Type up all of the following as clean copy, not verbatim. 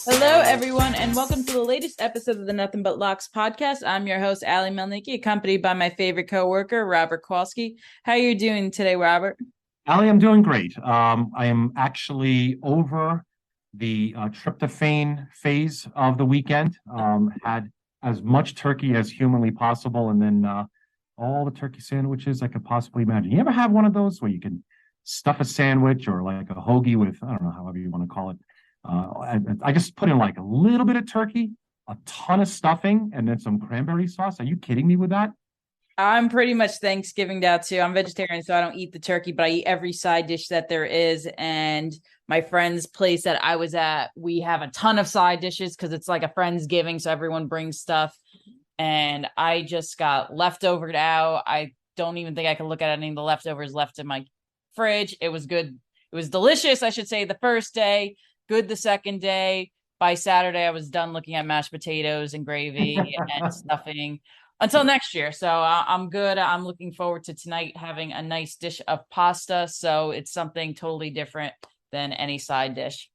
Hello, everyone, and welcome to the latest episode of the Nothing But Locks podcast. I'm your host, Ali Melnicki, accompanied by my favorite coworker, Robert Kowalski. How are you doing today, Robert? Ali, I'm doing great. I am actually over the tryptophan phase of the weekend. Had as much turkey as humanly possible, and then all the turkey sandwiches I could possibly imagine. You ever have one of those where you can stuff a sandwich or like a hoagie with, I don't know, however you want to call it. I just put in like a little bit of turkey, a ton of stuffing, and then some cranberry sauce. Are you kidding me with that? I'm pretty much Thanksgiving now too. I'm vegetarian, so I don't eat the turkey, but I eat every side dish that there is. And my friend's place that I was at, we have a ton of side dishes because it's like a friend's giving, so everyone brings stuff. And I just got leftovered out. I don't even think I can look at any of the leftovers left in my fridge. It was good. It was delicious, I should say, the first day, good the second day. By Saturday, I was done looking at mashed potatoes and gravy and stuffing until next year. So I'm good. I'm looking forward to tonight having a nice dish of pasta. So it's something totally different than any side dish.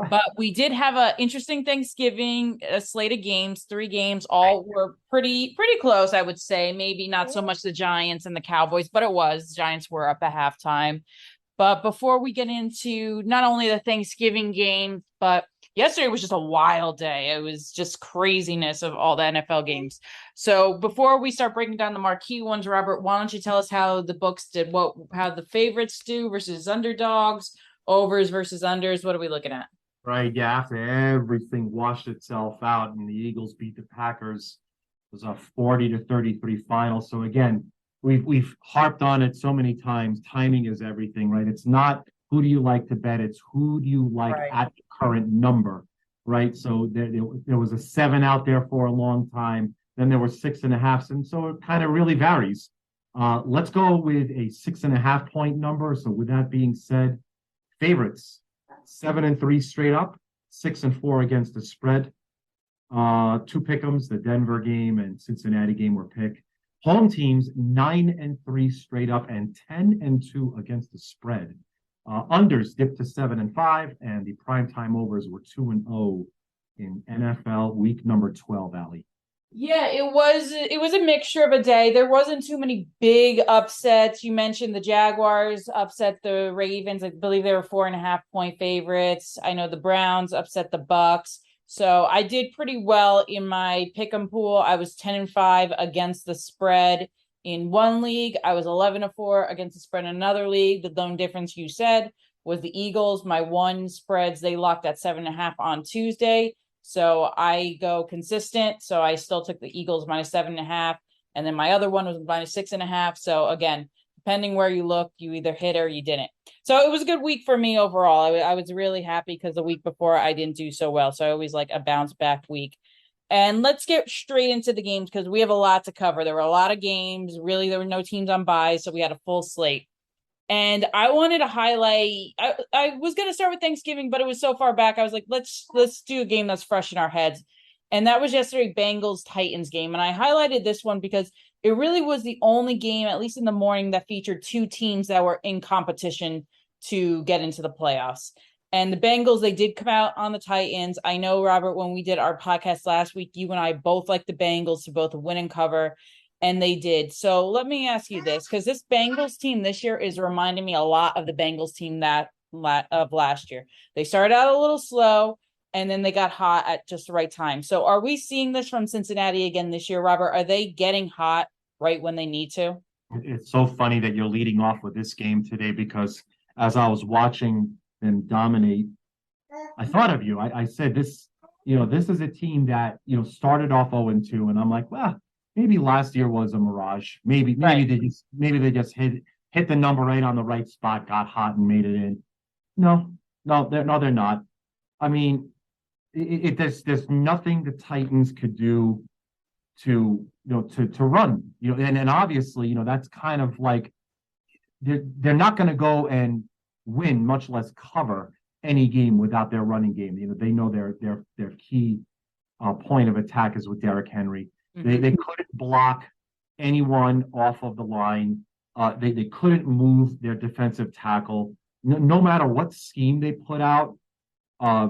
But we did have an interesting Thanksgiving, a slate of games, three games, all were pretty close, I would say. Maybe not so much the Giants and the Cowboys, but it was. The Giants were up at halftime. But before we get into not only the Thanksgiving game, but yesterday was just a wild day. It was just craziness of all the NFL games. So before we start breaking down the marquee ones, Robert, why don't you tell us how the books did, how the favorites do versus underdogs, overs versus unders? What are we looking at? Right, yeah, after everything washed itself out and the Eagles beat the Packers, it was a 40 to 33 final. So again, we've harped on it so many times. Timing is everything, right? It's not who do you like to bet, it's who do you like Right. at the current number, right? So there was a seven out there for a long time, then there were six and a half, and so it kind of really varies. Let's go with a 6.5 point number. So with that being said, favorites 7-3 straight up, 6-4 against the spread. Two pick'ems, the Denver game and Cincinnati game were pick. Home teams 9-3 straight up and 10-2 against the spread. Unders dipped to 7-5, and the primetime overs were 2-0 in NFL week number 12. Ali. Yeah, it was a mixture of a day. There wasn't too many big upsets. You mentioned the Jaguars upset the Ravens. I believe they were 4.5 point favorites. I know the Browns upset the Bucks. So I did pretty well in my pick'em pool. I was 10-5 against the spread in one league. I was 11-4 against the spread in another league. The lone difference you said was the Eagles. My one spreads, they locked at 7.5 on Tuesday. So I go consistent. So I still took the Eagles minus 7.5. And then my other one was minus 6.5. So again, depending where you look, you either hit or you didn't. So it was a good week for me overall. I was really happy because the week before I didn't do so well. So I always like a bounce back week. And let's get straight into the games because we have a lot to cover. There were a lot of games. Really, there were no teams on bye. So we had a full slate. And I wanted to highlight. I was gonna start with Thanksgiving, but it was so far back. I was like, let's do a game that's fresh in our heads. And that was yesterday Bengals Titans game. And I highlighted this one because it really was the only game, at least in the morning, that featured two teams that were in competition to get into the playoffs. And the Bengals, they did come out on the Titans. I know, Robert, when we did our podcast last week, you and I both liked the Bengals to both win and cover, and they did. So let me ask you this, because this Bengals team this year is reminding me a lot of the Bengals team of last year. They started out a little slow, and then they got hot at just the right time. So are we seeing this from Cincinnati again this year, Robert? Are they getting hot right when they need to? It's so funny that you're leading off with this game today because as I was watching them dominate, I thought of you. I said this, this is a team that, started off 0-2, and I'm like, well, maybe last year was a mirage. Maybe Right. they just hit the number eight on the right spot, got hot and made it in. No, they're not. I mean, there's nothing the Titans could do to run, and obviously, that's kind of like they're not going to go and win, much less cover any game without their running game. They know their key point of attack is with Derrick Henry. They couldn't block anyone off of the line. They couldn't move their defensive tackle. No matter what scheme they put out, uh,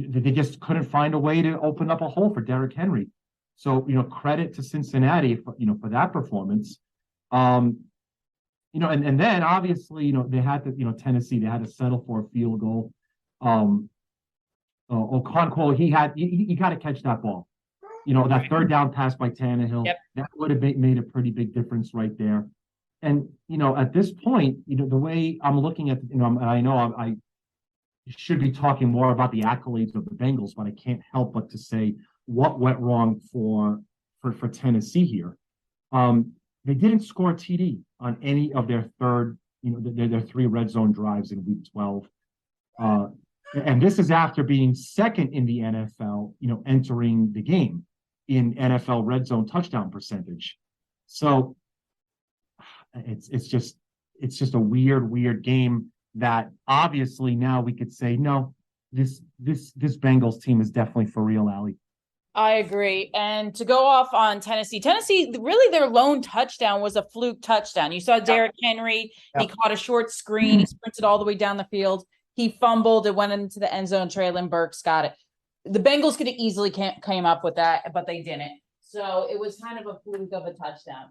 they just couldn't find a way to open up a hole for Derrick Henry. So, credit to Cincinnati for that performance. Um, and then obviously, they had to, Tennessee, they had to settle for a field goal. Um, Okonkwo, he got to catch that ball. That third down pass by Tannehill, Yep. that would have made a pretty big difference right there. And, at this point, the way I'm looking at, I know I should be talking more about the accolades of the Bengals, but I can't help but to say what went wrong for Tennessee here. They didn't score a TD on any of their their three red zone drives in week 12. And this is after being second in the NFL, entering the game in NFL red zone touchdown percentage. So it's just a weird game that obviously now we could say, no, this Bengals team is definitely for real, Allie. I agree. And to go off on Tennessee, really their lone touchdown was a fluke touchdown. You saw Derrick Henry, he caught a short screen, he sprinted all the way down the field. He fumbled, it went into the end zone, Traylon Burks got it. The Bengals could have easily came up with that, but they didn't. So it was kind of a fluke of a touchdown.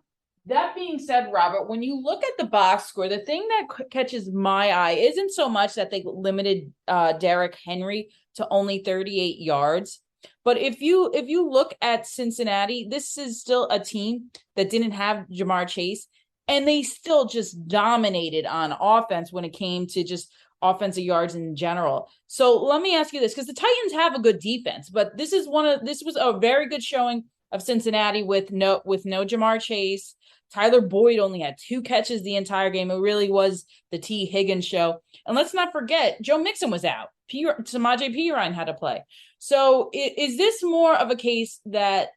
That being said, Robert, when you look at the box score, the thing that catches my eye isn't so much that they limited Derrick Henry to only 38 yards. But if you look at Cincinnati, this is still a team that didn't have Jamar Chase, and they still just dominated on offense when it came to just offensive yards in general. So let me ask you this, because the Titans have a good defense, but this was a very good showing of Cincinnati with no Jamar Chase. Tyler Boyd only had 2 catches the entire game. It really was the T. Higgins show. And let's not forget, Joe Mixon was out. Samaje Perine had to play. So is this more of a case that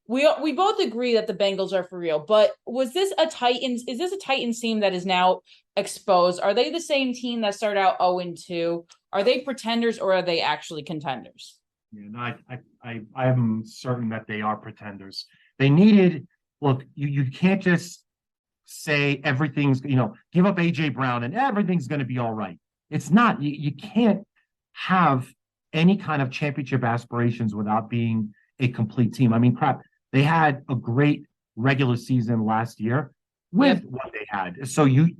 we both agree that the Bengals are for real, but is this a Titans team that is now exposed? Are they the same team that started out 0-2? Are they pretenders or are they actually contenders? Yeah, no, I'm certain that they are pretenders. They needed, look, you can't just say everything's, give up AJ Brown and everything's going to be all right. It's not. You can't have any kind of championship aspirations without being a complete team. I mean, crap, they had a great regular season last year with what they had. So you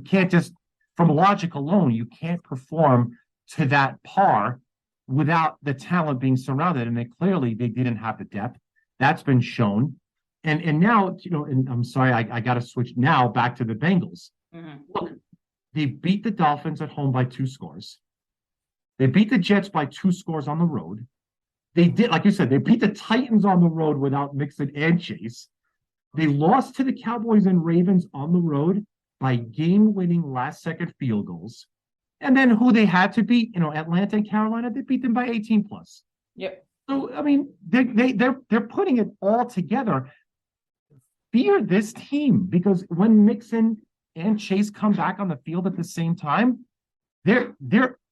can't just, from logic alone, you can't perform to that par without the talent being surrounded. And they didn't have the depth. That's been shown. And now, and I'm sorry, I got to switch now back to the Bengals. Mm-hmm. Look, they beat the Dolphins at home by 2 scores. They beat the Jets by 2 scores on the road. They did, like you said, they beat the Titans on the road without Mixon and Chase. They lost to the Cowboys and Ravens on the road by game-winning last-second field goals. And then who they had to beat, Atlanta and Carolina, they beat them by 18 plus. Yep. So I mean, they're putting it all together. Fear this team, because when Mixon and Chase come back on the field at the same time, they're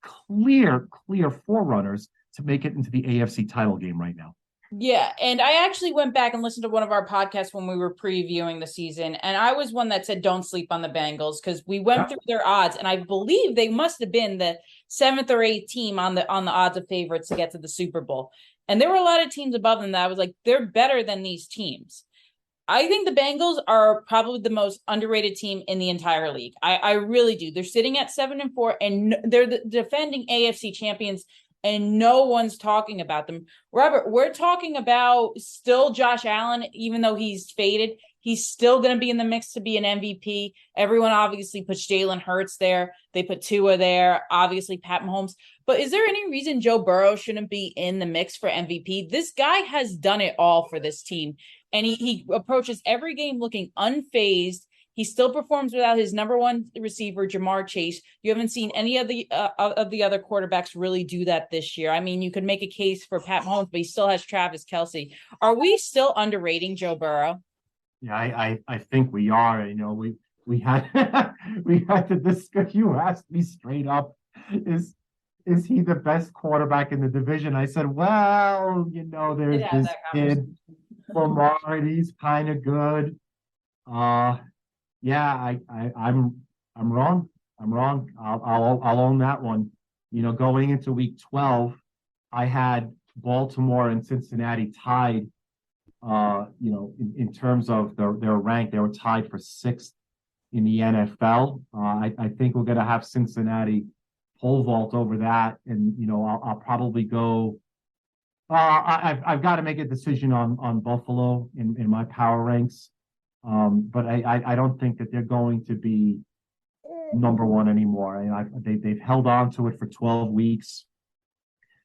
clear forerunners to make it into the AFC title game right now. Yeah, and I actually went back and listened to one of our podcasts when we were previewing the season, and I was one that said don't sleep on the Bengals because we went through their odds, and I believe they must have been the 7th or 8th team on the odds of favorites to get to the Super Bowl. And there were a lot of teams above them that I was like, they're better than these teams. I think the Bengals are probably the most underrated team in the entire league. I really do. They're sitting at 7-4, and they're the defending AFC champions, and no one's talking about them. Robert, we're talking about still Josh Allen, even though he's faded. He's still going to be in the mix to be an MVP. Everyone obviously puts Jalen Hurts there. They put Tua there, obviously Pat Mahomes. But is there any reason Joe Burrow shouldn't be in the mix for MVP? This guy has done it all for this team. And he approaches every game looking unfazed. He still performs without his number one receiver, Jamar Chase. You haven't seen any of the other quarterbacks really do that this year. I mean, you could make a case for Pat Mahomes, but he still has Travis Kelce. Are we still underrating Joe Burrow? Yeah, I think we are. We had we had to discuss. You asked me straight up, is he the best quarterback in the division? I said, well, there's this kid Lamar, he's kind of good. Yeah, I'm wrong. I'm wrong. I'll own that one. Going into week 12, I had Baltimore and Cincinnati tied. In terms of their rank, they were tied for sixth in the NFL. I think we're going to have Cincinnati pole vault over that, and I'll probably go. I've got to make a decision on Buffalo in my power ranks, but I don't think that they're going to be number one anymore. They've held on to it for 12 weeks.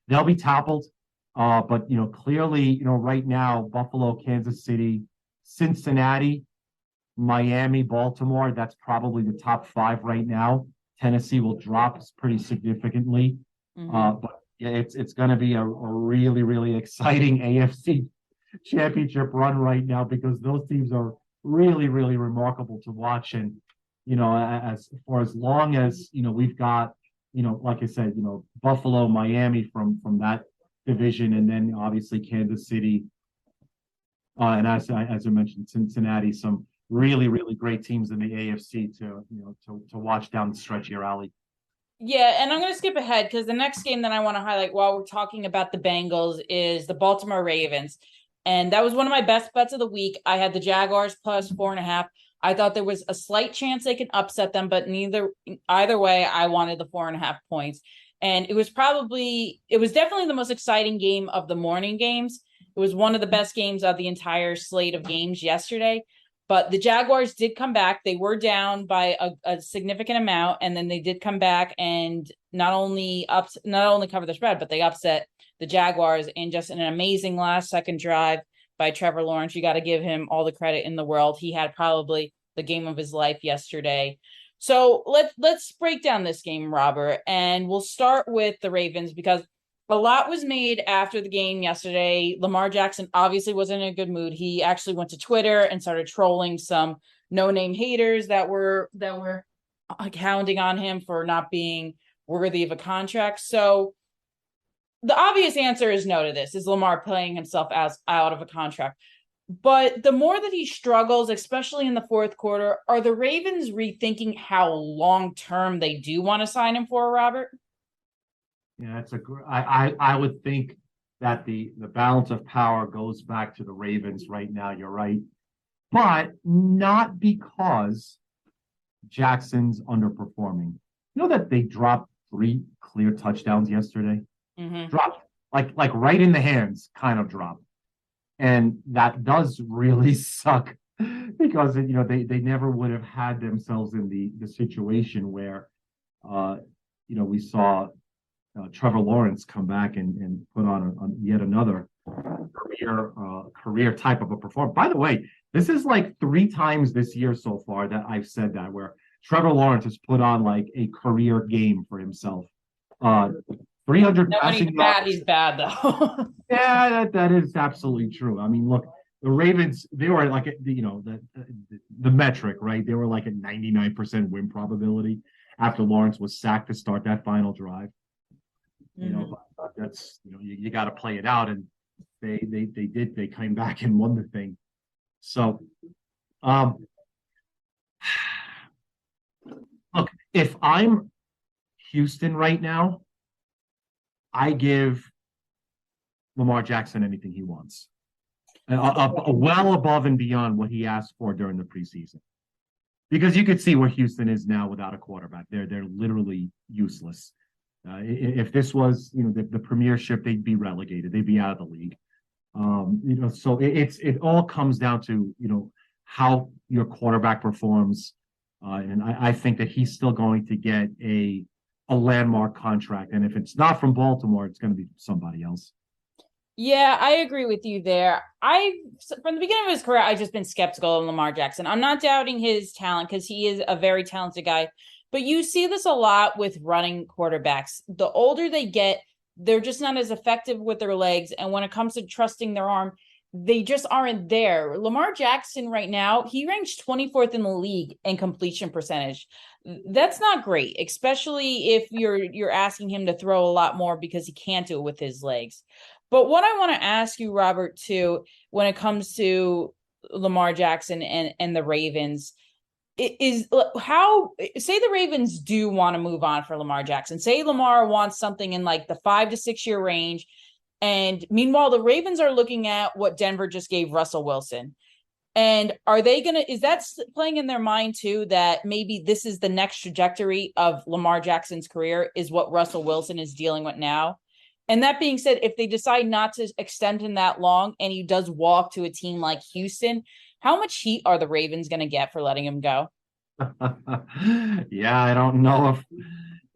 They'll be toppled, but clearly, right now, Buffalo, Kansas City, Cincinnati, Miami, Baltimore, that's probably the top five right now. Tennessee will drop pretty significantly. But yeah, it's going to be a really, really exciting AFC championship run right now because those teams are really, really remarkable to watch. And, as for as long as, we've got, like I said, Buffalo, Miami from that division, and then obviously Kansas City. And as I mentioned, Cincinnati, some really, really great teams in the AFC to watch down the stretch here, Ali. Yeah, and I'm going to skip ahead because the next game that I want to highlight while we're talking about the Bengals is the Baltimore Ravens. And that was one of my best bets of the week. I had the Jaguars plus 4.5. I thought there was a slight chance they could upset them, but either way, I wanted the 4.5 points. And it was definitely the most exciting game of the morning games. It was one of the best games of the entire slate of games yesterday. But the Jaguars did come back. They were down by a significant amount, and then they did come back and not only cover the spread, but they upset the Jaguars in just an amazing last second drive by Trevor Lawrence. You got to give him all the credit in the world. He had probably the game of his life yesterday. So let's break down this game, Robert, and we'll start with the Ravens because a lot was made after the game yesterday. Lamar Jackson obviously wasn't in a good mood. He actually went to Twitter and started trolling some no-name haters that were hounding on him for not being worthy of a contract. So the obvious answer is no to this. Is Lamar playing himself out of a contract? But the more that he struggles, especially in the fourth quarter, are the Ravens rethinking how long-term they do want to sign him for, Robert? Yeah, I would think that the balance of power goes back to the Ravens right now. You're right, but not because Jackson's underperforming. You know that they dropped three clear touchdowns yesterday. Dropped like right in the hands, kind of dropped, and that does really suck because they never would have had themselves in the situation where we saw Trevor Lawrence come back and put on yet another career type of a performance. By the way, this is like three times this year so far that I've said that where Trevor Lawrence has put on like a career game for himself. 300 No, when passing yards. he's bad though. Yeah, that is absolutely true. I mean, look, the Ravens, they were like the metric, right? They were like a 99% win probability after Lawrence was sacked to start that final drive. That's you got to play it out, and they came back and won the thing. So, look, if I'm Houston right now, I give Lamar Jackson anything he wants, well above and beyond what he asked for during the preseason, because you could see where Houston is now without a quarterback. They're literally useless. If this was, the premiership, they'd be relegated. They'd be out of the league. So it all comes down to, how your quarterback performs. And I think that he's still going to get a landmark contract. And if it's not from Baltimore, it's going to be somebody else. Yeah, I agree with you there. From the beginning of his career, I've just been skeptical of Lamar Jackson. I'm not doubting his talent because he is a very talented guy. But you see this a lot with running quarterbacks. The older they get, they're just not as effective with their legs. And when it comes to trusting their arm, they just aren't there. Lamar Jackson right now, he ranks 24th in the league in completion percentage. That's not great, especially if you're asking him to throw a lot more because he can't do it with his legs. But what I want to ask you, Robert, too, when it comes to Lamar Jackson and the Ravens, is how say the Ravens do want to move on for Lamar Jackson. Say Lamar wants something in like the 5 to 6 year range. And meanwhile, the Ravens are looking at what Denver just gave Russell Wilson. And are they going to, is that playing in their mind too, that maybe this is the next trajectory of Lamar Jackson's career is what Russell Wilson is dealing with now? And that being said, if they decide not to extend him that long and he does walk to a team like Houston, how much heat are the Ravens going to get for letting him go? Yeah, I don't know if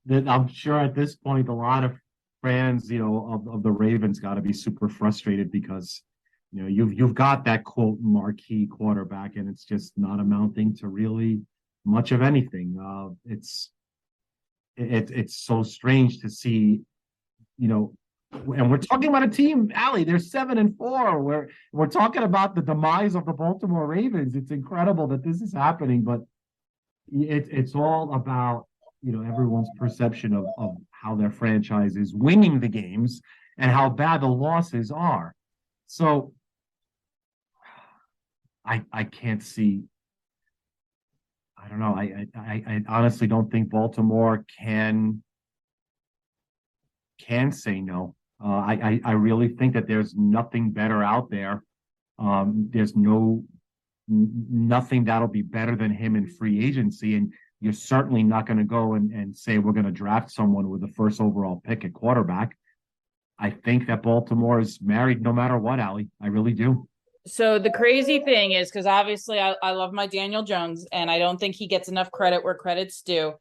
that. I'm sure at this point, a lot of fans, of the Ravens got to be super frustrated because, you've got that quote marquee quarterback, and it's just not amounting to really much of anything. It's so strange to see, you know, and we're talking about a team, Allie, they're 7-4. We're talking about the demise of the Baltimore Ravens. It's incredible that this is happening, but it's all about everyone's perception of how their franchise is winning the games and how bad the losses are. So I can't see. I don't know. I honestly don't think Baltimore can say no. I really think that there's nothing better out there. There's nothing that'll be better than him in free agency. And you're certainly not going to go and say we're going to draft someone with the first overall pick at quarterback. I think that Baltimore is married no matter what, Allie. I really do. So the crazy thing is, because obviously I love my Daniel Jones, and I don't think he gets enough credit where credit's due.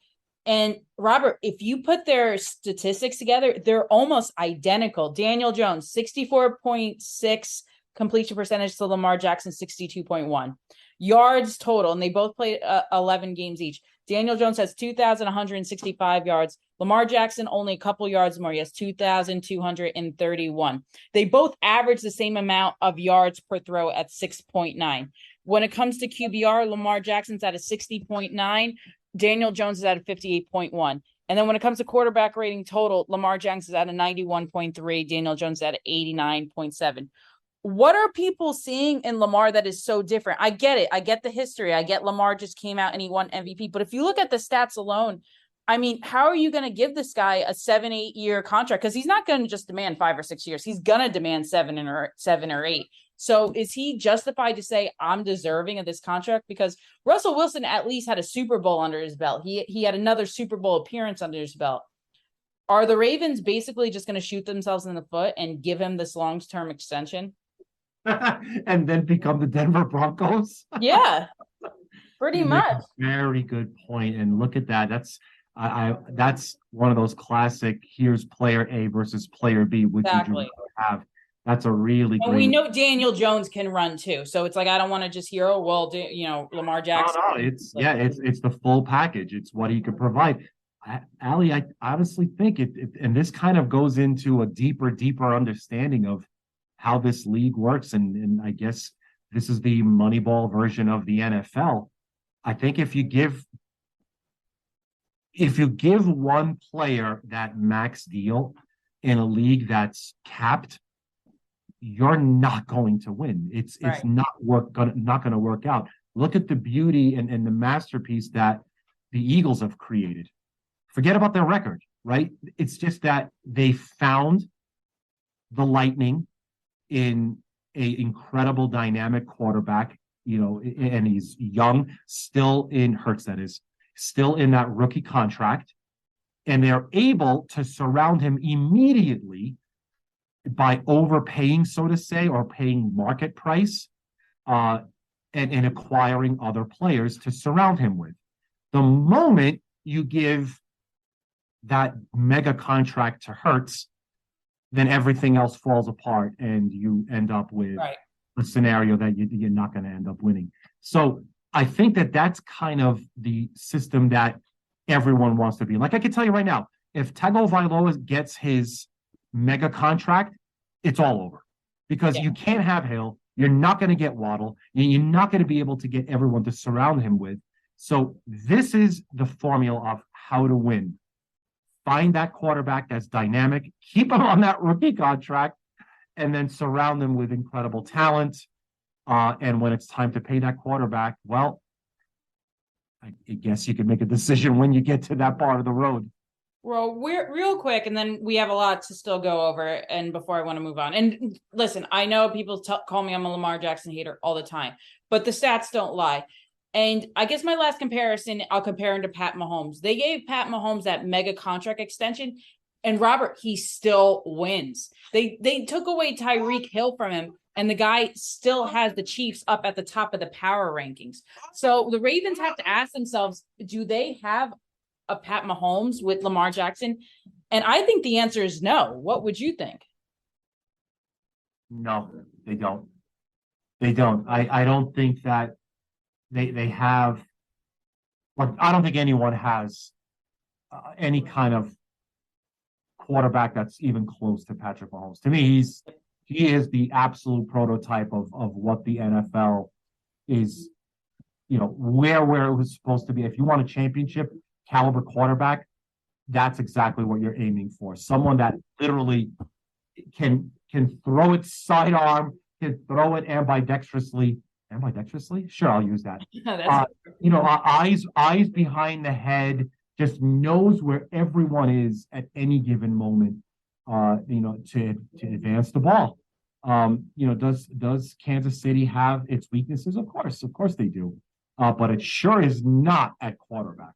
And Robert, if you put their statistics together, they're almost identical. Daniel Jones, 64.6 completion percentage to Lamar Jackson, 62.1. Yards total, and they both played 11 games each. Daniel Jones has 2,165 yards. Lamar Jackson only a couple yards more. He has 2,231. They both average the same amount of yards per throw at 6.9. When it comes to QBR, Lamar Jackson's at a 60.9. Daniel Jones is at a 58.1. And then when it comes to quarterback rating total, Lamar Jackson is at a 91.3. Daniel Jones is at 89.7. What are people seeing in Lamar that is so different? I get it. I get the history. I get Lamar just came out and he won MVP. But if you look at the stats alone, I mean, how are you going to give this guy a 7-8 year contract? Because he's not going to just demand 5 or 6 years. He's going to demand 7 or 8. So is he justified to say I'm deserving of this contract? Because Russell Wilson at least had a Super Bowl under his belt. He had another Super Bowl appearance under his belt. Are the Ravens basically just going to shoot themselves in the foot and give him this long-term extension? And then become the Denver Broncos? Yeah, pretty much. Very good point. And look at that. That's one of those classic, here's player A versus player B. Would exactly. You have? That's a really and great. We know Daniel Jones can run too. So it's like, I don't want to just hear, oh, well, Lamar Jackson. No, it's the full package. It's what he could provide. Allie, I honestly think and this kind of goes into a deeper understanding of how this league works. And I guess this is the Moneyball version of the NFL. I think if you give one player that max deal in a league that's capped, you're not going to win. It's not going to work out. Look at the beauty and the masterpiece that the Eagles have created. Forget about their record, right? It's just that they found the lightning in a incredible dynamic quarterback, and he's young, still in Hurts, that is, still in that rookie contract, and they're able to surround him immediately by overpaying, so to say, or paying market price, and acquiring other players to surround him with. The moment you give that mega contract to Hurts, then everything else falls apart and you end up with a scenario that you're not going to end up winning. So I think that that's kind of the system that everyone wants to be. Like I can tell you right now, if Tagovailoa gets his mega contract, it's all over because you can't have Hill. You're not going to get Waddle. And you're not going to be able to get everyone to surround him with. So this is the formula of how to win. Find that quarterback that's dynamic, keep him on that rookie contract, and then surround them with incredible talent. And when it's time to pay that quarterback, well, I guess you could make a decision when you get to that part of the road. Well, we're real quick, and then we have a lot to still go over. And before I want to move on, and listen, I know people call me I'm a Lamar Jackson hater all the time, but the stats don't lie. And I guess my last comparison, I'll compare him to Pat Mahomes. They gave Pat Mahomes that mega contract extension, and Robert, he still wins. They took away Tyreek Hill from him, and the guy still has the Chiefs up at the top of the power rankings. So the Ravens have to ask themselves, do they have a Pat Mahomes with Lamar Jackson? And I think the answer is no. What would you think? No, they don't. They don't. I don't think that they have. Like, I don't think anyone has any kind of quarterback that's even close to Patrick Mahomes. To me, he is the absolute prototype of what the NFL is. You know, where it was supposed to be. If you want a championship caliber quarterback, that's exactly what you're aiming for. Someone that literally can throw it sidearm, can throw it ambidextrously. Ambidextrously? Sure, I'll use that. You know, eyes behind the head, just knows where everyone is at any given moment. You know, to advance the ball. You know, does Kansas City have its weaknesses? Of course they do. But it sure is not at quarterback.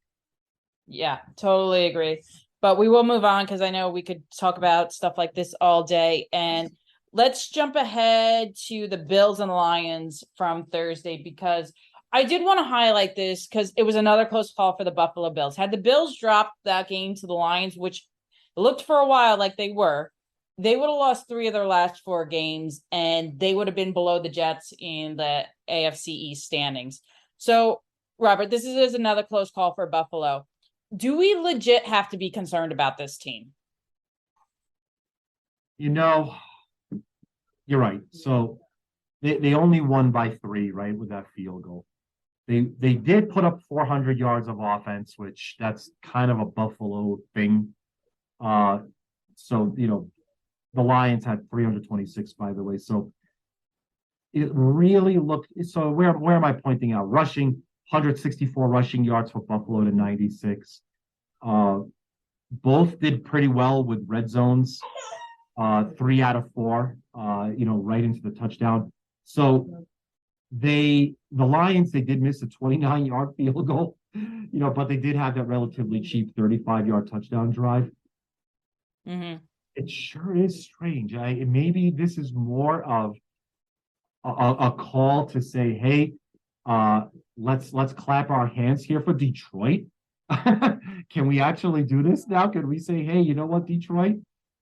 Yeah, totally agree. But we will move on because I know we could talk about stuff like this all day. And let's jump ahead to the Bills and Lions from Thursday, because I did want to highlight this because it was another close call for the Buffalo Bills. Had the Bills dropped that game to the Lions, which looked for a while like they were, they would have lost 3 of their last 4 games, and they would have been below the Jets in the AFC East standings. So, Robert, this is another close call for Buffalo. Do we legit have to be concerned about this team? You know, you're right. So they only won by 3, right, with that field goal. They did put up 400 yards of offense, which that's kind of a Buffalo thing. So you know, the Lions had 326, by the way. So it really looked. So where am I pointing out? Rushing, 164 rushing yards for Buffalo to 96. Both did pretty well with red zones. 3 out of 4. You know, right into the touchdown. So the Lions, they did miss a 29-yard field goal. You know, but they did have that relatively cheap 35-yard touchdown drive. Mm-hmm. It sure is strange. Maybe this is more of a call to say, hey, let's clap our hands here for Detroit. Can we actually do this now? Can we say, hey, you know what, Detroit?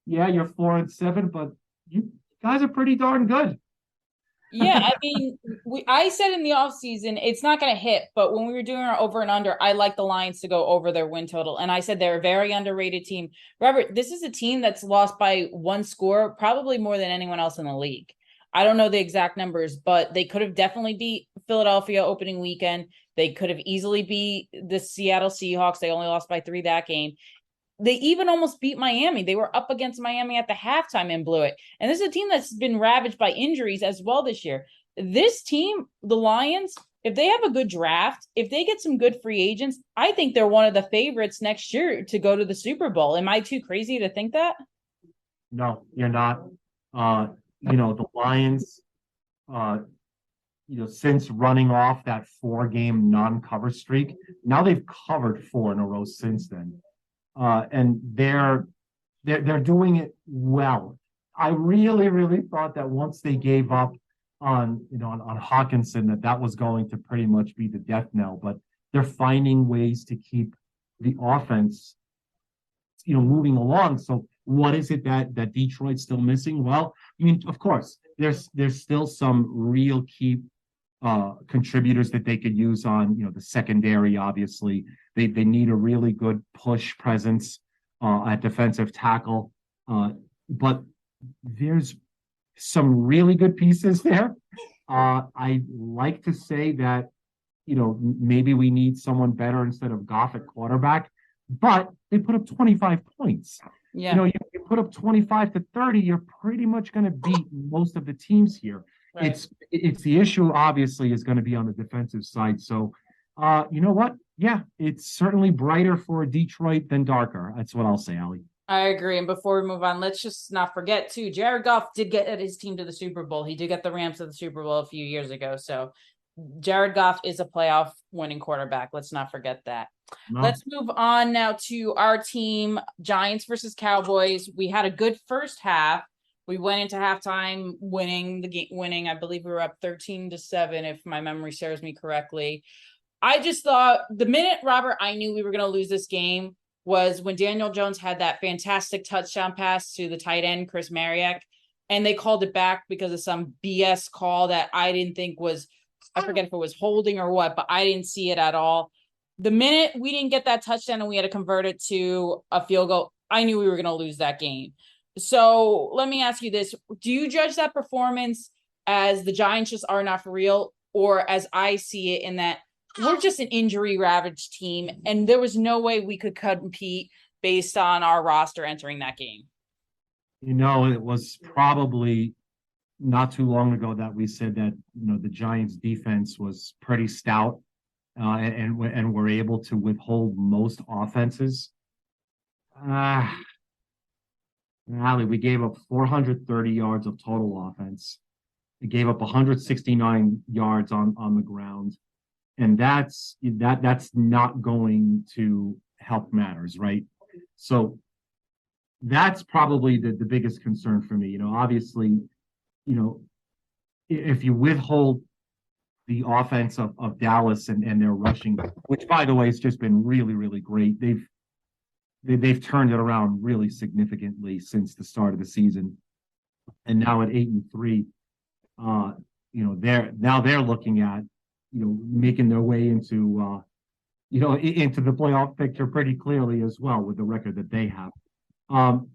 Yeah, you're 4-7, but you guys are pretty darn good. Yeah, I mean, I said in the offseason, it's not going to hit, but when we were doing our over and under, I like the Lions to go over their win total. And I said they're a very underrated team. Robert, this is a team that's lost by 1 score, probably more than anyone else in the league. I don't know the exact numbers, but they could have definitely beat Philadelphia opening weekend. They could have easily beat the Seattle Seahawks. They only lost by 3 that game. They even almost beat Miami. They were up against Miami at the halftime and blew it. And this is a team that's been ravaged by injuries as well this year. This team, the Lions, if they have a good draft, if they get some good free agents, I think they're one of the favorites next year to go to the Super Bowl. Am I too crazy to think that? No, you're not. You know, the Lions, you know, since running off that 4-game non-cover streak, now they've covered 4 in a row since then. And they're doing it well. I really thought that once they gave up on Hawkinson, that was going to pretty much be the death knell. But they're finding ways to keep the offense, you know, moving along. So what is it that Detroit's still missing? Well, I mean, of course, there's still some real key contributors that they could use on, you know, the secondary. Obviously, they need a really good push presence at defensive tackle, but there's some really good pieces there. I like to say that, you know, maybe we need someone better instead of Goff at quarterback, but they put up 25 points. Yeah. You know, you put up 25 to 30, you're pretty much going to beat most of the teams here. Right. It's the issue, obviously, is going to be on the defensive side. So You know what? Yeah, it's certainly brighter for Detroit than darker. That's what I'll say, Ali. I agree. And before we move on, let's just not forget too, Jared Goff did get his team to the Super Bowl. He did get the Rams to the Super Bowl a few years ago. So Jared Goff is a playoff winning quarterback. Let's not forget that. No, Let's move on now to our team, Giants versus Cowboys. We had a good first half. We went into halftime winning the game, winning. I believe we were up 13-7, if my memory serves me correctly. I just thought the minute, Robert, I knew we were going to lose this game was when Daniel Jones had that fantastic touchdown pass to the tight end, Chris Mariak, and they called it back because of some BS call that I didn't think was, I forget if it was holding or what, but I didn't see it at all. The minute we didn't get that touchdown and we had to convert it to a field goal, I knew we were going to lose that game. So let me ask you this. Do you judge that performance as the Giants just are not for real, or as I see it in that we're just an injury ravaged team and there was no way we could compete based on our roster entering that game? it was probably not too long ago that we said that the Giants' defense was pretty stout, and were able to withhold most offenses. Uh, Ali, we gave up 430 yards of total offense. We gave up 169 yards on the ground, and that's not going to help matters, right? So that's probably the biggest concern for me. Obviously, you know, if you withhold the offense of Dallas and their rushing, which by the way has just been really, really great. They've turned it around really significantly since the start of the season, and now at 8-3, they're looking at making their way into the playoff picture pretty clearly as well with the record that they have. Um,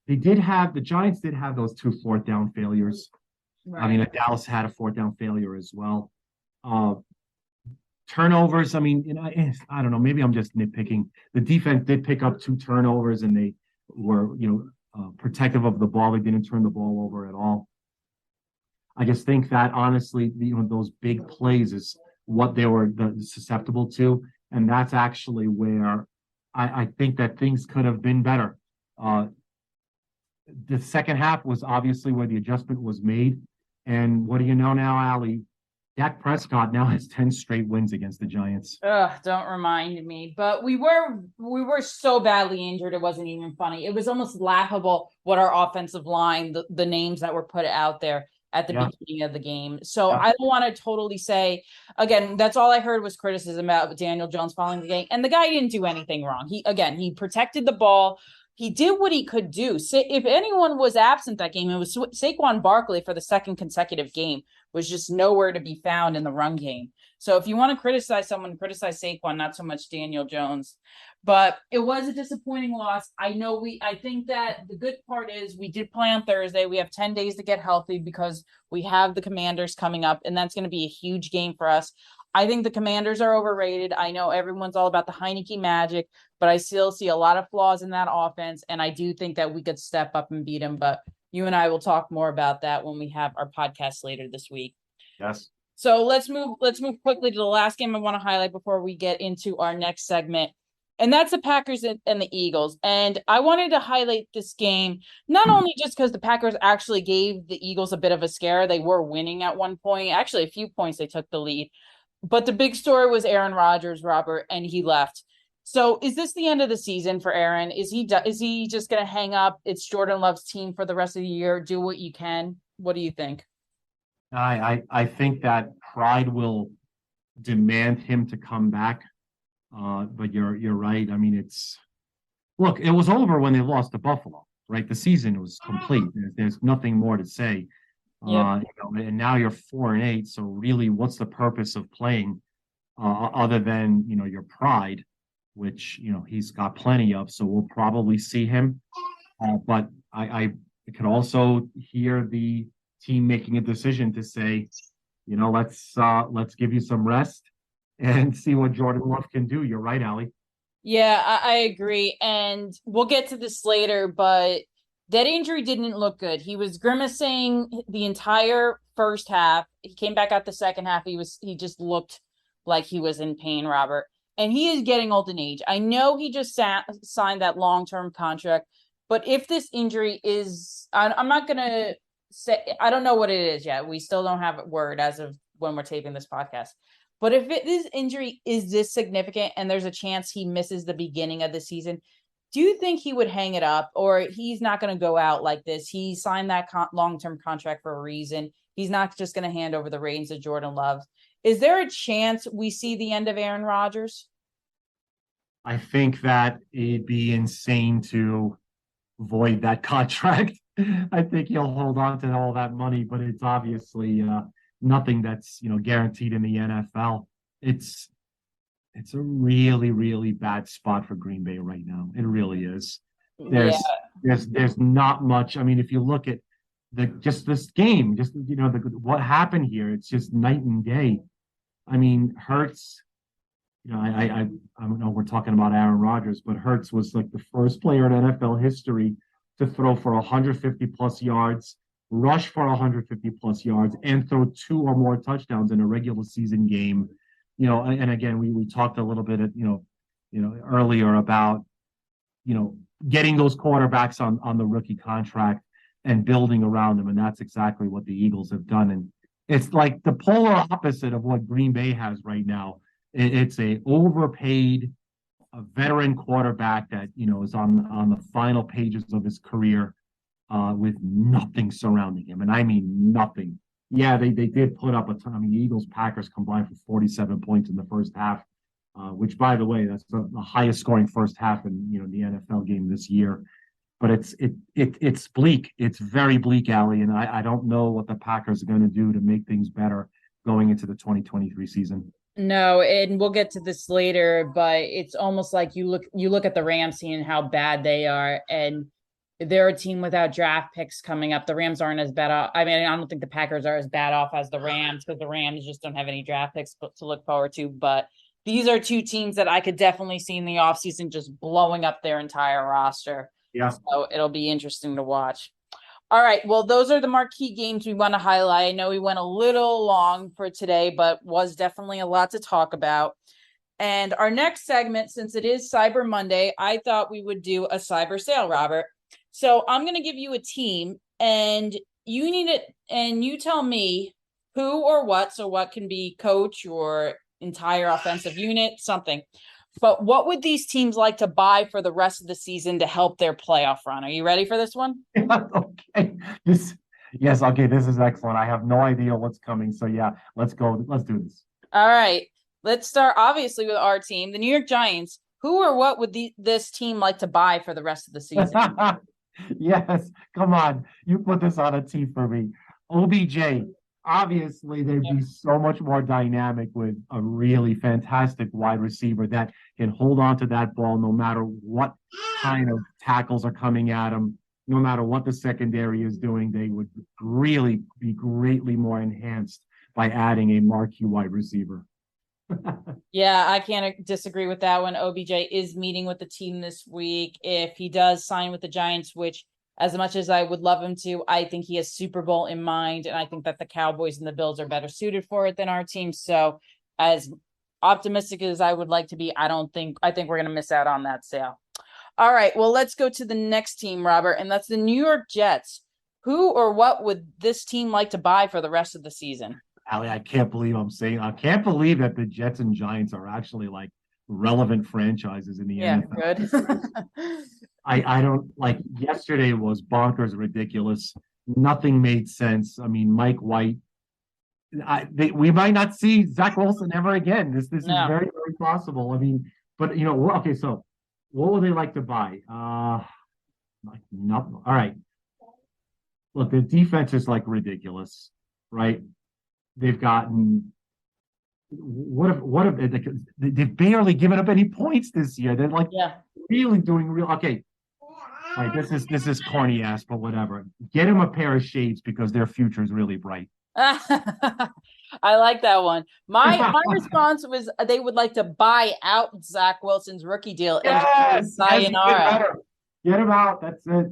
the Giants did have those two fourth down failures. Right. I mean, Dallas had a fourth down failure as well. Uh, Turnovers. I mean, I don't know. Maybe I'm just nitpicking. The defense did pick up two turnovers, and they were, protective of the ball. They didn't turn the ball over at all. I just think that honestly, those big plays is what they were susceptible to, and that's actually where I think that things could have been better. The second half was obviously where the adjustment was made. And what do you know now, Ali? Dak Prescott now has 10 straight wins against the Giants. Ugh, don't remind me. But we were so badly injured, it wasn't even funny. It was almost laughable what our offensive line, the names that were put out there at the beginning of the game. So I don't want to totally say, again, that's all I heard was criticism about Daniel Jones following the game. And the guy didn't do anything wrong. He protected the ball. He did what he could do. If anyone was absent that game, it was Saquon Barkley for the second consecutive game, was just nowhere to be found in the run game. So if you want to criticize someone, criticize Saquon, not so much Daniel Jones. But it was a disappointing loss. I think that the good part is we did play on Thursday. We have 10 days to get healthy because we have the Commanders coming up, and that's going to be a huge game for us. I think the Commanders are overrated. I know everyone's all about the Heineke magic, but I still see a lot of flaws in that offense, and I do think that we could step up and beat them. But you and I will talk more about that when we have our podcast later this week. Yes. So let's move quickly to the last game I want to highlight before we get into our next segment. And that's the Packers and the Eagles. And I wanted to highlight this game, not only just because the Packers actually gave the Eagles a bit of a scare. They were winning at one point. Actually, a few points they took the lead. But the big story was Aaron Rodgers, Robert, and he left. So is this the end of the season for Aaron? Is he just going to hang up? It's Jordan Love's team for the rest of the year. Do what you can. What do you think? I think that pride will demand him to come back. But you're right. I mean, it was over when they lost to Buffalo, right? The season was complete. There's nothing more to say. Yeah. And now you're 4-8. So really, what's the purpose of playing other than your pride, which he's got plenty of. So we'll probably see him. But I could also hear the team making a decision to say, let's give you some rest and see what Jordan Love can do. You're right, Ali. Yeah, I agree. And we'll get to this later, but that injury didn't look good. He was grimacing the entire first half. He came back out the second half. He just looked like he was in pain, Robert. And he is getting old in age. I know he just signed that long-term contract, but if this injury is, I'm not going to say, I don't know what it is yet. We still don't have a word as of when we're taping this podcast. But if this injury is this significant and there's a chance he misses the beginning of the season, do you think he would hang it up, or he's not going to go out like this? He signed that long-term contract for a reason. He's not just going to hand over the reins to Jordan Love. Is there a chance we see the end of Aaron Rodgers? I think that it'd be insane to void that contract. I think he'll hold on to all that money, but it's obviously nothing that's guaranteed in the NFL. It's a really, really bad spot for Green Bay right now. It really is. Yeah. There's not much. I mean, if you look at just this game, just what happened here, it's just night and day. I mean, Hurts. I don't know. We're talking about Aaron Rodgers, but Hurts was like the first player in NFL history to throw for 150 plus yards, rush for 150 plus yards, and throw 2 or more touchdowns in a regular season game. And again, we talked a little bit earlier about getting those quarterbacks on the rookie contract and building around them, and that's exactly what the Eagles have done. And it's like the polar opposite of what Green Bay has right now. It's a overpaid, a veteran quarterback that is on the final pages of his career with nothing surrounding him, and I mean nothing. Yeah, they did put up a ton. I mean, the Eagles Packers combined for 47 points in the first half, which, by the way, that's the highest scoring first half in the NFL game this year. But it's bleak. It's very bleak, Allie, and I don't know what the Packers are going to do to make things better going into the 2023 season. No, and we'll get to this later, but it's almost like you look at the Rams seeing how bad they are, and they're a team without draft picks coming up. The Rams aren't as bad off. I mean, I don't think the Packers are as bad off as the Rams, because the Rams just don't have any draft picks to look forward to. But these are two teams that I could definitely see in the offseason just blowing up their entire roster. Yeah. So it'll be interesting to watch. All right. Well, those are the marquee games we want to highlight. I know we went a little long for today, but was definitely a lot to talk about. And our next segment, since it is Cyber Monday, I thought we would do a cyber sale, Robert. So I'm going to give you a team, and you need it, and you tell me who or what. So what can be coach or entire offensive unit, something. But what would these teams like to buy for the rest of the season to help their playoff run? Are you ready for this one? Okay. Yes. Okay. This is excellent. I have no idea what's coming. So yeah, let's go. Let's do this. All right. Let's start obviously with our team, the New York Giants. Who or what would this team like to buy for the rest of the season? Yes. Come on. You put this on a tee for me. OBJ. Obviously, they'd be so much more dynamic with a really fantastic wide receiver that can hold on to that ball no matter what kind of tackles are coming at him, no matter what the secondary is doing. They would really be greatly more enhanced by adding a marquee wide receiver. Yeah, I can't disagree with that one. OBJ is meeting with the team this week. If he does sign with the Giants, which as much as I would love him to, I think he has Super Bowl in mind, and I think that the Cowboys and the Bills are better suited for it than our team. So as optimistic as I would like to be, I think we're going to miss out on that sale. All right, well, let's go to the next team, Robert, and that's the New York Jets. Who or what would this team like to buy for the rest of the season? Allie, I can't believe I can't believe that the Jets and Giants are actually like relevant franchises in the NFL. Good. I don't like yesterday was bonkers ridiculous. Nothing made sense. I mean, Mike White. We might not see Zach Wilson ever again. This is very, very possible. I mean, but okay. So, what would they like to buy? Like nothing. All right. Look, the defense is like ridiculous, right? They've gotten what if they've barely given up any points this year? They're like really doing real okay. All right, this is corny ass, but whatever. Get him a pair of shades because their future is really bright. I like that one. My response was they would like to buy out Zach Wilson's rookie deal and sayonara. Get him out. That's it.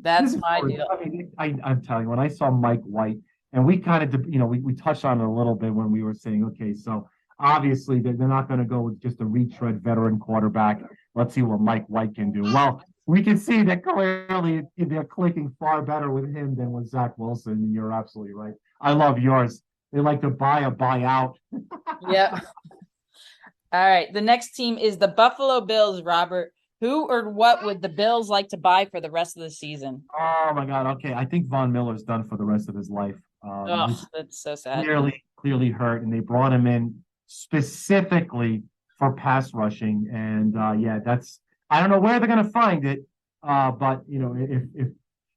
That's my deal. I mean, I'm telling you, when I saw Mike White, and we kind of we touched on it a little bit when we were saying, okay, so obviously they're not going to go with just a retread veteran quarterback. Let's see what Mike White can do. Well, we can see that clearly they're clicking far better with him than with Zach Wilson. And you're absolutely right. I love yours. They like to buy out. Yep. All right. The next team is the Buffalo Bills, Robert. Who or what would the Bills like to buy for the rest of the season? Oh my God. Okay. I think Von Miller's done for the rest of his life. Oh, He's that's so sad. clearly hurt, and they brought him in specifically for pass rushing. And yeah, that's I don't know where they're going to find it, but if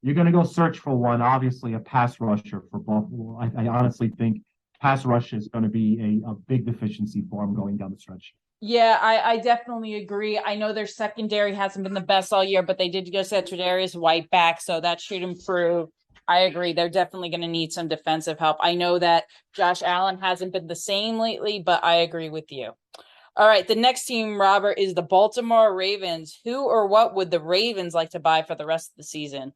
you're going to go search for one, obviously a pass rusher for Buffalo. I honestly think pass rush is going to be a big deficiency for him going down the stretch. Yeah, I definitely agree. I know their secondary hasn't been the best all year, but they did go set Tre'Davious White back, so that should improve. I agree. They're definitely going to need some defensive help. I know that Josh Allen hasn't been the same lately, but I agree with you. All right, the next team, Robert, is the Baltimore Ravens. Who or what would the Ravens like to buy for the rest of the season?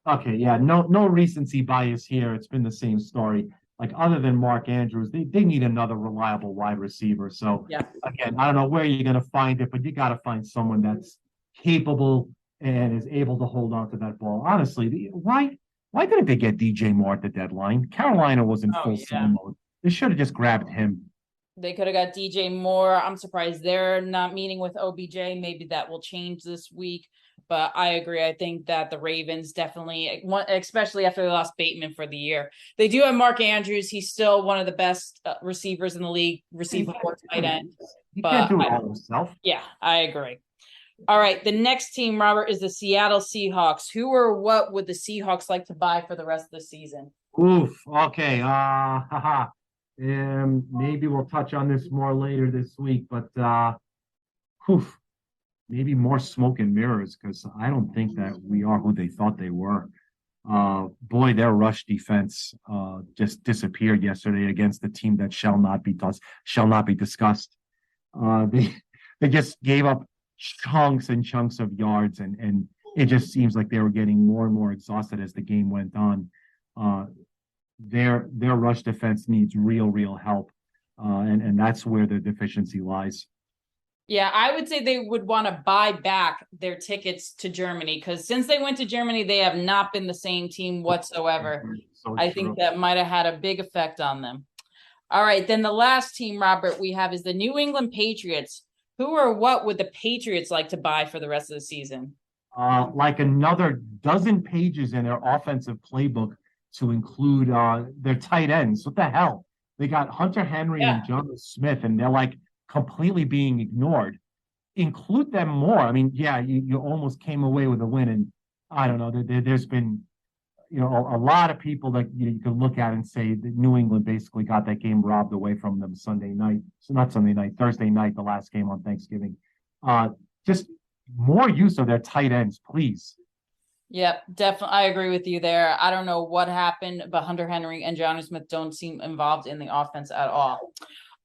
Okay, yeah, no recency bias here. It's been the same story. Like other than Mark Andrews, they need another reliable wide receiver. So Yeah. again, I don't know where you're going to find it, but you got to find someone that's capable and is able to hold on to that ball. Honestly, why didn't they get DJ Moore at the deadline? Carolina was in Oh, full yeah. sell mode. They should have just grabbed him. They could have got DJ Moore. I'm surprised they're not meeting with OBJ. Maybe that will change this week. But I agree. I think that the Ravens definitely, especially after they lost Bateman for the year, they do have Mark Andrews. He's still one of the best receivers in the league, receiving for tight end. He can't But do it all himself. yeah, I agree. All right. The next team, Robert, is the Seattle Seahawks. Who or what would the Seahawks like to buy for the rest of the season? Oof. Okay. Haha. And maybe we'll touch on this more later this week, but whew, maybe more smoke and mirrors because I don't think that we are who they thought they were. Boy, their rush defense just disappeared yesterday against the team that shall not be discussed. They just gave up chunks and chunks of yards, and it just seems like they were getting more and more exhausted as the game went on. Uh, their rush defense needs real help, and that's where the deficiency lies. Yeah, I would say they would want to buy back their tickets to Germany because since they went to Germany, they have not been the same team whatsoever. So I true. think that might have had a big effect on them. All right, then the last team, Robert, we have is the New England Patriots. Who or what would the Patriots like to buy for the rest of the season? Like another dozen pages in their offensive playbook to include their tight ends. What the hell? They got Hunter Henry and John Smith, and they're like completely being ignored. Include them more. I mean, yeah, you almost came away with a win, and I don't know. There's been a lot of people that you can look at and say that New England basically got that game robbed away from them Sunday night. So not Sunday night, Thursday night, the last game on Thanksgiving. Just more use of their tight ends, please. Yep, definitely. I agree with you there. I don't know what happened, but Hunter Henry and Johnny Smith don't seem involved in the offense at all.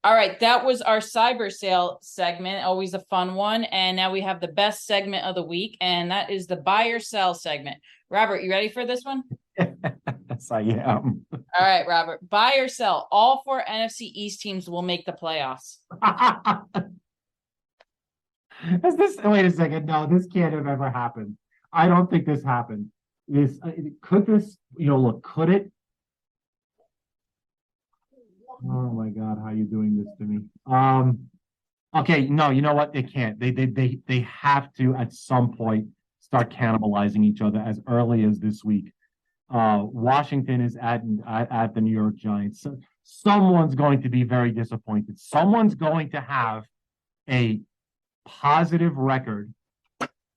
All right, that was our cyber sale segment, always a fun one. And now we have the best segment of the week, and that is the buy or sell segment. Robert, you ready for this one? Yes, I am. All right, Robert, buy or sell. All four NFC East teams will make the playoffs. Is this? Wait a second. No, this can't have ever happened. I don't think this happened. Could this? Look, could it? Oh my God, how are you doing this to me? Okay, no, you know what? They can't. They have to at some point start cannibalizing each other as early as this week. Washington is at the New York Giants. So someone's going to be very disappointed. Someone's going to have a positive record,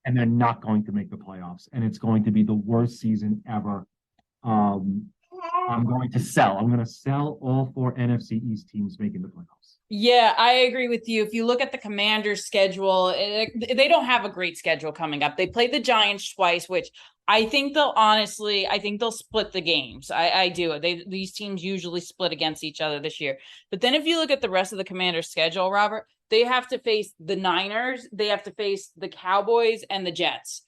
and they're not going to make the playoffs, and it's going to be the worst season ever. I'm going to sell. I'm going to sell all four NFC East teams making the playoffs. Yeah, I agree with you. If you look at the Commanders' schedule, they don't have a great schedule coming up. They played the Giants twice, which I think they'll split the games. I do. These teams usually split against each other this year. But then if you look at the rest of the Commanders' schedule, Robert, they have to face the Niners, they have to face the Cowboys and the Jets.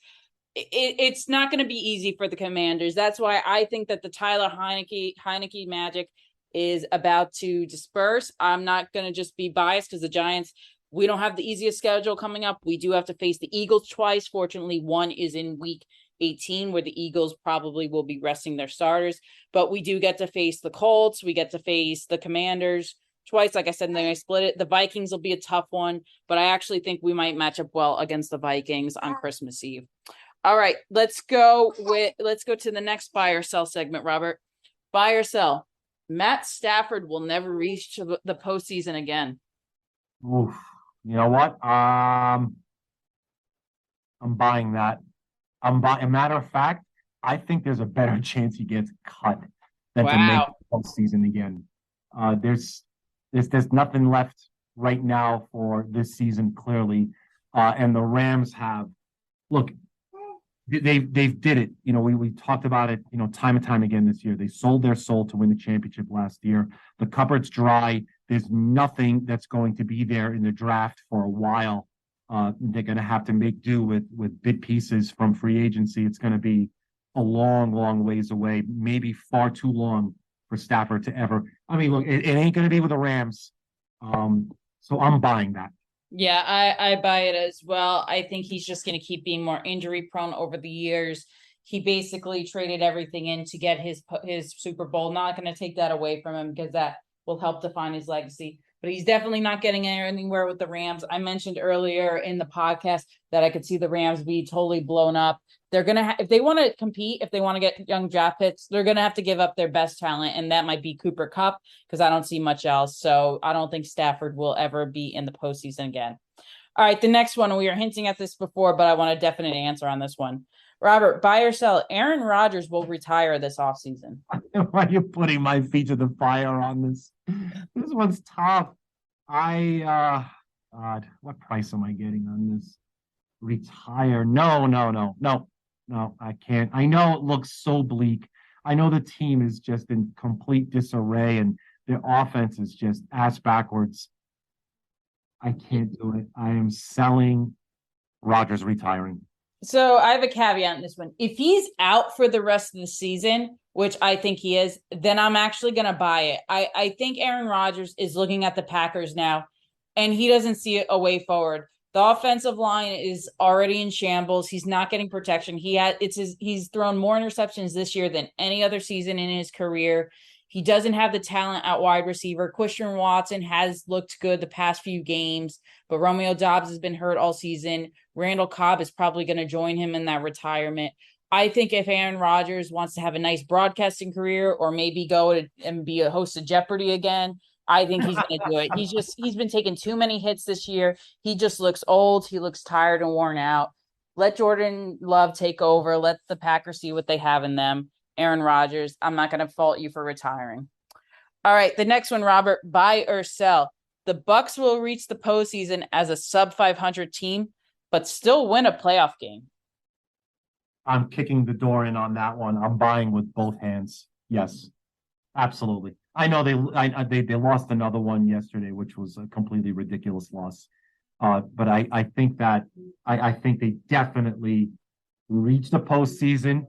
It's not going to be easy for the Commanders. That's why I think that the Tyler Heineke magic is about to disperse. I'm not going to just be biased because the Giants, we don't have the easiest schedule coming up. We do have to face the Eagles twice. Fortunately, one is in week 18, where the Eagles probably will be resting their starters. But we do get to face the Colts. We get to face the Commanders twice. Like I said, and then I split it. The Vikings will be a tough one, but I actually think we might match up well against the Vikings on Christmas Eve. All right, let's go to the next buy or sell segment, Robert. Buy or sell. Matt Stafford will never reach the postseason again. Oof. You know what? I'm buying that. A matter of fact, I think there's a better chance he gets cut than to make Wow. the postseason again. There's nothing left right now for this season, clearly. And the Rams have look, they've did it. You know, we talked about it, you know, time and time again this year. They sold their soul to win the championship last year. The cupboard's dry. There's nothing that's going to be there in the draft for a while. They're going to have to make do with bit pieces from free agency. It's going to be a long, long ways away, maybe far too long for Stafford to ever. I mean, look, it ain't going to be with the Rams. So I'm buying that. Yeah, I buy it as well. I think he's just going to keep being more injury prone over the years. He basically traded everything in to get his Super Bowl. Not going to take that away from him because that will help define his legacy. But he's definitely not getting anywhere with the Rams. I mentioned earlier in the podcast that I could see the Rams be totally blown up. They're going to if they want to compete, if they want to get young draft picks, they're going to have to give up their best talent, and that might be Cooper Kupp because I don't see much else. So I don't think Stafford will ever be in the postseason again. All right, the next one, we were hinting at this before, but I want a definite answer on this one. Robert, buy or sell? Aaron Rodgers will retire this offseason. Why are you putting my feet to the fire on this? This one's tough. God, what price am I getting on this? Retire? No, I can't. I know it looks so bleak. I know the team is just in complete disarray and their offense is just ass backwards. I can't do it. I am selling Rodgers retiring. So I have a caveat in this one. If he's out for the rest of the season, which I think he is, then I'm actually going to buy it. I think Aaron Rodgers is looking at the Packers now, and he doesn't see a way forward. The offensive line is already in shambles. He's not getting protection. He's thrown more interceptions this year than any other season in his career. He doesn't have the talent at wide receiver. Christian Watson has looked good the past few games, but Romeo Doubs has been hurt all season. Randall Cobb is probably going to join him in that retirement. I think if Aaron Rodgers wants to have a nice broadcasting career or maybe go and be a host of Jeopardy again, I think he's going to do it. He's been taking too many hits this year. He just looks old. He looks tired and worn out. Let Jordan Love take over. Let the Packers see what they have in them. Aaron Rodgers, I'm not going to fault you for retiring. All right, the next one, Robert, buy or sell? The Bucks will reach the postseason as a sub 500 team, but still win a playoff game. I'm kicking the door in on that one. I'm buying with both hands. Yes, absolutely. I know they lost another one yesterday, which was a completely ridiculous loss. But I think that I think they definitely reach the postseason,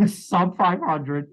sub 500,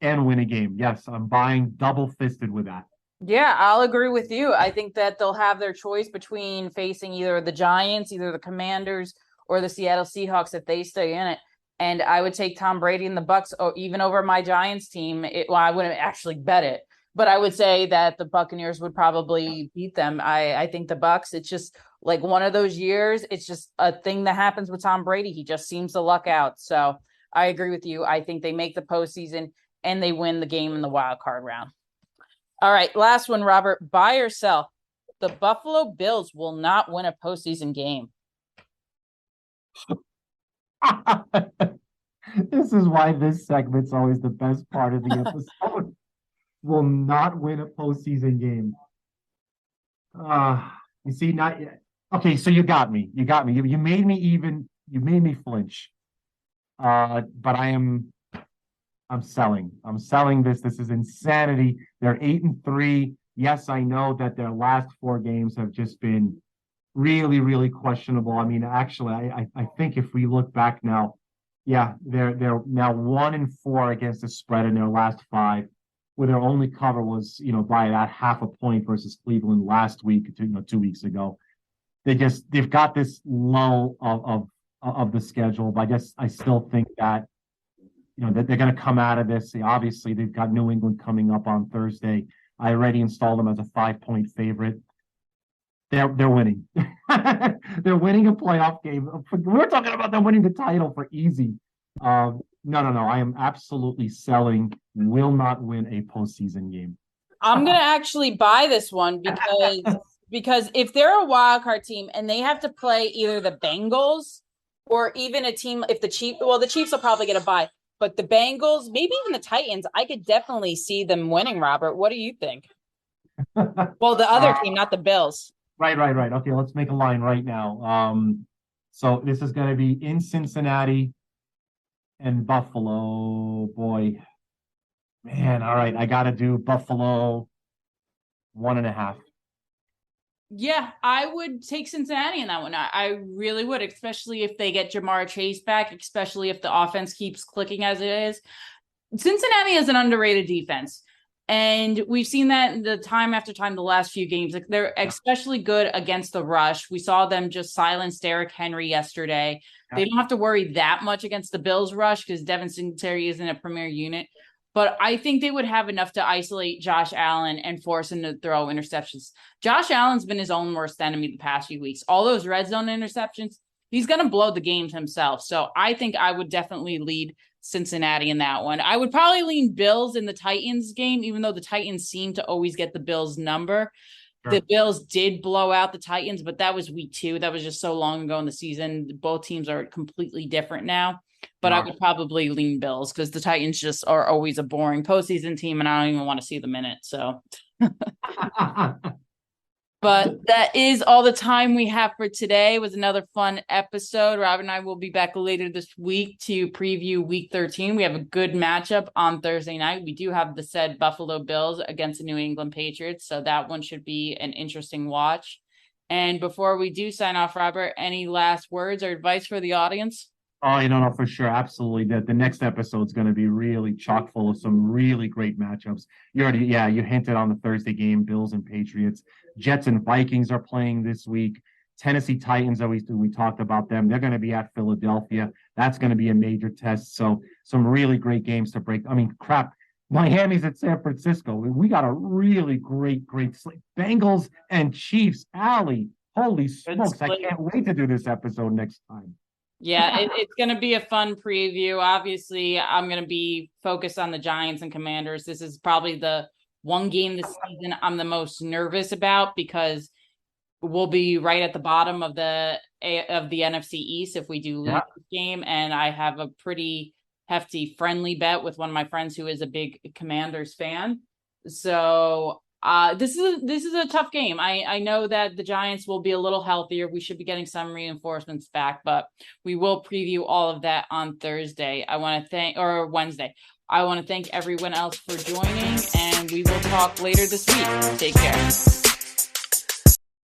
and win a game. Yes, I'm buying double fisted with that. Yeah, I'll agree with you. I think that they'll have their choice between facing either the Giants, either the Commanders, or the Seattle Seahawks if they stay in it. And I would take Tom Brady and the Bucks even over my Giants team. I wouldn't actually bet it, but I would say that the Buccaneers would probably beat them. I think the Bucks, it's just like one of those years. It's just a thing that happens with Tom Brady. He just seems to luck out. So I agree with you. I think they make the postseason and they win the game in the wild card round. All right, last one, Robert. Buy or sell? The Buffalo Bills will not win a postseason game. This is why this segment's always the best part of the episode. Will not win a postseason game. You see, not yet. Okay, so you got me. You made me even. You made me flinch. But I'm selling. I'm selling this. This is insanity. They're 8-3. Yes, I know that their last 4 games have just been really, really questionable. I mean, actually, I think if we look back now, Yeah, they're now 1-4 against the spread in their last five, where their only cover was, by that half a point versus Cleveland last week, 2 weeks ago. They've got this lull of the schedule, but I still think that that they're going to come out of this. Obviously, they've got New England coming up on Thursday. I already installed them as a 5-point favorite. They're winning. They're winning a playoff game. We're talking about them winning the title for easy. No. I am absolutely selling. Will not win a postseason game. I'm gonna actually buy this one because if they're a wild card team and they have to play either the Bengals or even a team, if the Chiefs, well, the Chiefs will probably get a bye, but the Bengals, maybe even the Titans, I could definitely see them winning. Robert, what do you think? Well, the other team, not the Bills. Right. Okay, let's make a line right now. So this is going to be in Cincinnati and Buffalo. Boy, man, all right, I got to do Buffalo 1.5. Yeah, I would take Cincinnati in that one. I really would, especially if they get Jamar Chase back, especially if the offense keeps clicking as it is. Cincinnati is an underrated defense. And we've seen that the time after time, the last few games. Like they're especially good against the rush. We saw them just silence Derrick Henry yesterday. Yeah. They don't have to worry that much against the Bills rush because Devin Singletary isn't a premier unit. But I think they would have enough to isolate Josh Allen and force him to throw interceptions. Josh Allen's been his own worst enemy the past few weeks. All those red zone interceptions, he's going to blow the games himself. So I think I would definitely lead Cincinnati in that one. I would probably lean Bills in the Titans game, even though the Titans seem to always get the Bills number. Sure. The Bills did blow out the Titans, but that was week 2. That was just so long ago in the season. Both teams are completely different now. But I would probably lean Bills because the Titans just are always a boring postseason team, and I don't even want to see them in it. So, but that is all the time we have for today. It was another fun episode. Rob and I will be back later this week to preview Week 13. We have a good matchup on Thursday night. We do have the said Buffalo Bills against the New England Patriots, so that one should be an interesting watch. And before we do sign off, Robert, any last words or advice for the audience? Oh, no, for sure. Absolutely. The next episode is going to be really chock full of some really great matchups. You hinted on the Thursday game, Bills and Patriots. Jets and Vikings are playing this week. Tennessee Titans, we talked about them. They're going to be at Philadelphia. That's going to be a major test. So some really great games to break. I mean, crap. Miami's at San Francisco. We got a really great slate. Bengals and Chiefs. Allie, holy smokes. I can't wait to do this episode next time. Yeah, it's going to be a fun preview. Obviously, I'm going to be focused on the Giants and Commanders. This is probably the one game this season I'm the most nervous about because we'll be right at the bottom of the NFC East if we do lose this game. And I have a pretty hefty friendly bet with one of my friends who is a big Commanders fan. So this is a tough game. I know that the Giants will be a little healthier. We should be getting some reinforcements back, but we will preview all of that on Thursday. Wednesday. I want to thank everyone else for joining, and we will talk later this week. Take care.